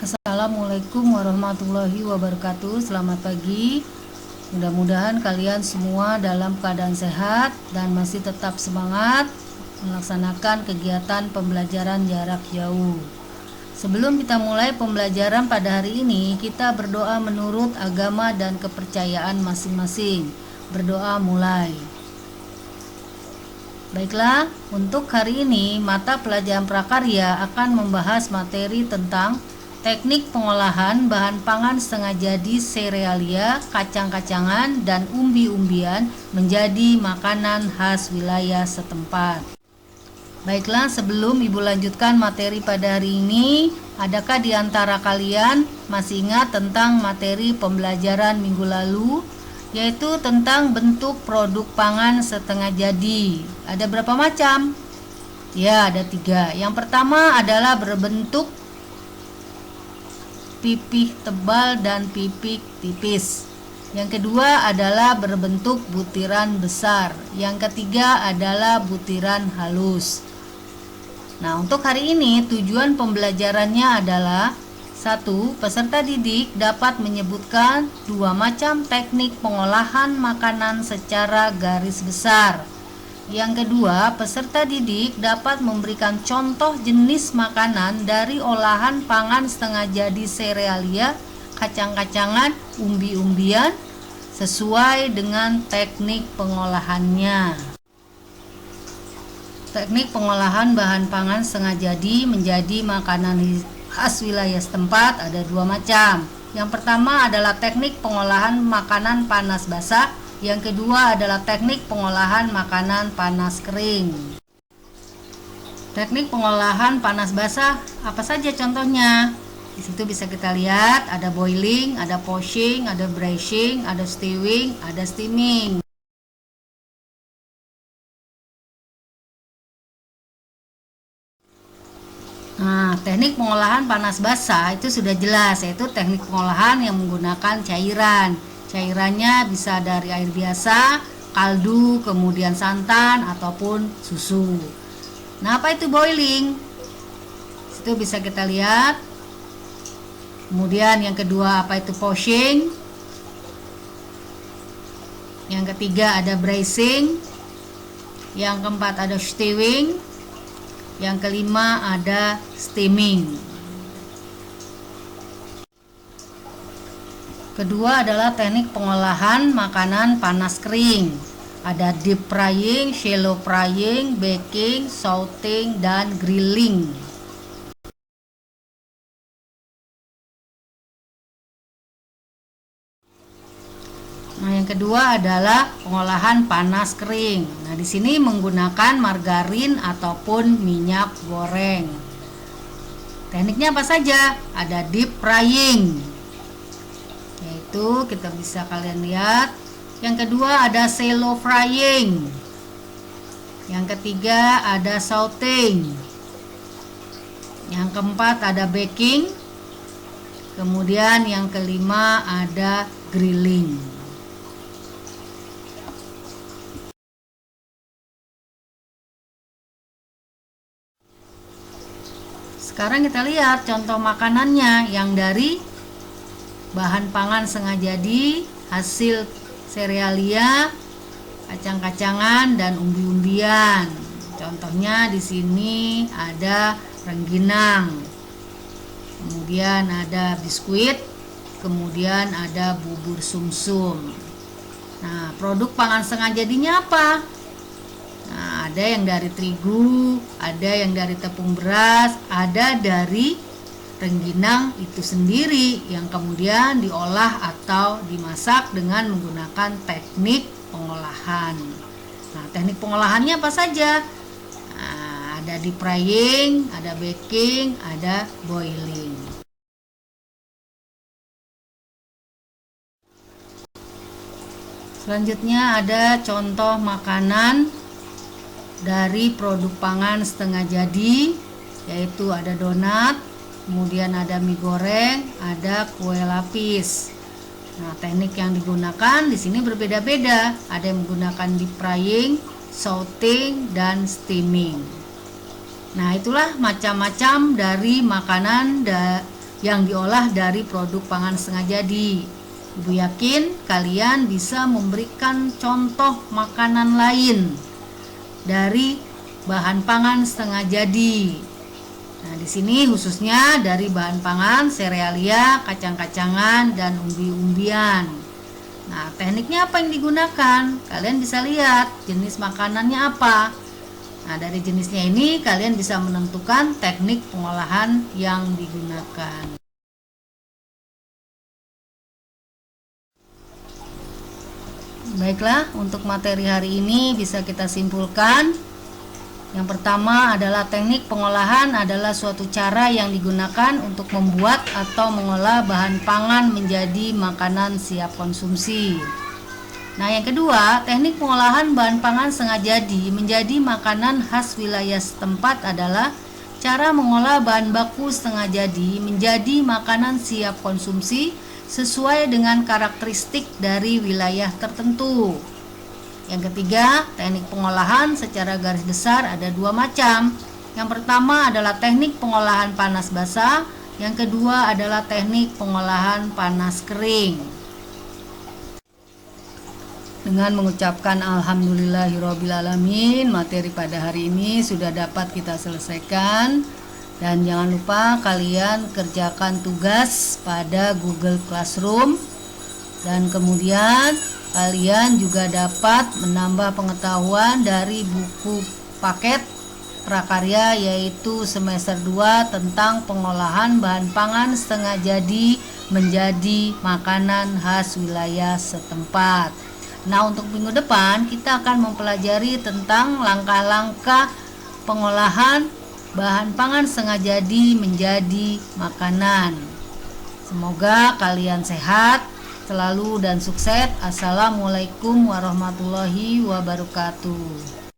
Assalamualaikum warahmatullahi wabarakatuh. Selamat pagi. Mudah-mudahan kalian semua dalam keadaan sehat dan masih tetap semangat melaksanakan kegiatan pembelajaran jarak jauh. Sebelum kita mulai pembelajaran pada hari ini, kita berdoa menurut agama dan kepercayaan masing-masing. Berdoa mulai. Baiklah, untuk hari ini mata pelajaran prakarya akan membahas materi tentang teknik pengolahan bahan pangan setengah jadi serealia, kacang-kacangan, dan umbi-umbian menjadi makanan khas wilayah setempat. Baiklah, sebelum Ibu lanjutkan materi pada hari ini, adakah di antara kalian masih ingat tentang materi pembelajaran minggu lalu? Yaitu tentang bentuk produk pangan setengah jadi. Ada berapa macam? Ya, ada 3. Yang pertama adalah berbentuk pipih tebal dan pipih tipis. Yang kedua adalah berbentuk butiran besar. Yang ketiga adalah butiran halus. Nah, untuk hari ini tujuan pembelajarannya adalah 1. Peserta didik dapat menyebutkan 2 macam teknik pengolahan makanan secara garis besar. Yang kedua, peserta didik dapat memberikan contoh jenis makanan dari olahan pangan setengah jadi serealia, kacang-kacangan, umbi-umbian sesuai dengan teknik pengolahannya. Teknik pengolahan bahan pangan setengah jadi menjadi makanan khas wilayah setempat ada 2 macam. Yang pertama adalah teknik pengolahan makanan panas basah. Yang kedua adalah teknik pengolahan makanan panas kering. Teknik pengolahan panas basah apa saja contohnya? Di situ bisa kita lihat ada boiling, ada poaching, ada braising, ada stewing, ada steaming. Nah, teknik pengolahan panas basah itu sudah jelas, yaitu teknik pengolahan yang menggunakan cairan. Cairannya bisa dari air biasa, kaldu, kemudian santan, ataupun susu. Nah, apa itu boiling? Itu bisa kita lihat. Kemudian yang kedua, apa itu poaching? Yang ketiga ada braising. Yang keempat ada stewing. Yang kelima ada steaming. Kedua adalah teknik pengolahan makanan panas kering. Ada deep frying, shallow frying, baking, sauteing, dan grilling. Nah, yang kedua adalah pengolahan panas kering. Nah, di sini menggunakan margarin ataupun minyak goreng. Tekniknya apa saja? Ada deep frying. Yaitu kita bisa kalian lihat. Yang kedua ada shallow frying. Yang ketiga ada sauteing. Yang keempat ada baking. Kemudian yang kelima ada grilling. Sekarang kita lihat contoh makanannya yang dari bahan pangan setengah jadi, hasil serealia, kacang-kacangan, dan umbi-umbian. Contohnya di sini ada rengginang, kemudian ada biskuit, kemudian ada bubur sumsum. Nah, produk pangan setengah jadinya apa? Nah, ada yang dari terigu, ada yang dari tepung beras, ada dari rengginang itu sendiri yang kemudian diolah atau dimasak dengan menggunakan teknik pengolahan. Nah, teknik pengolahannya apa saja? Nah, ada deep frying, ada baking, ada boiling. Selanjutnya ada contoh makanan dari produk pangan setengah jadi, yaitu ada donat, kemudian ada mie goreng, ada kue lapis. Nah, teknik yang digunakan di sini berbeda-beda. Ada yang menggunakan deep frying, sauteing, dan steaming. Nah, itulah macam-macam dari yang diolah dari produk pangan setengah jadi. Ibu yakin kalian bisa memberikan contoh makanan lain dari bahan pangan setengah jadi. Nah, di sini khususnya dari bahan pangan serealia, kacang-kacangan, dan umbi-umbian. Nah, tekniknya apa yang digunakan? Kalian bisa lihat jenis makanannya apa. Nah, dari jenisnya ini kalian bisa menentukan teknik pengolahan yang digunakan. Baiklah, untuk materi hari ini bisa kita simpulkan. Yang pertama adalah teknik pengolahan adalah suatu cara yang digunakan untuk membuat atau mengolah bahan pangan menjadi makanan siap konsumsi. Nah, yang kedua, teknik pengolahan bahan pangan setengah jadi menjadi makanan khas wilayah setempat adalah cara mengolah bahan baku setengah jadi menjadi makanan siap konsumsi sesuai dengan karakteristik dari wilayah tertentu. Yang ketiga, teknik pengolahan secara garis besar ada dua macam. Yang pertama adalah teknik pengolahan panas basah, yang kedua adalah teknik pengolahan panas kering. Dengan mengucapkan alhamdulillahirobbilalamin, materi pada hari ini sudah dapat kita selesaikan. Dan jangan lupa kalian kerjakan tugas pada Google Classroom. Dan kemudian kalian juga dapat menambah pengetahuan dari buku paket prakarya yaitu semester 2 tentang pengolahan bahan pangan setengah jadi menjadi makanan khas wilayah setempat. Nah, untuk minggu depan kita akan mempelajari tentang langkah-langkah pengolahan bahan pangan setengah jadi menjadi makanan. Semoga kalian sehat selalu dan sukses. Assalamualaikum warahmatullahi wabarakatuh.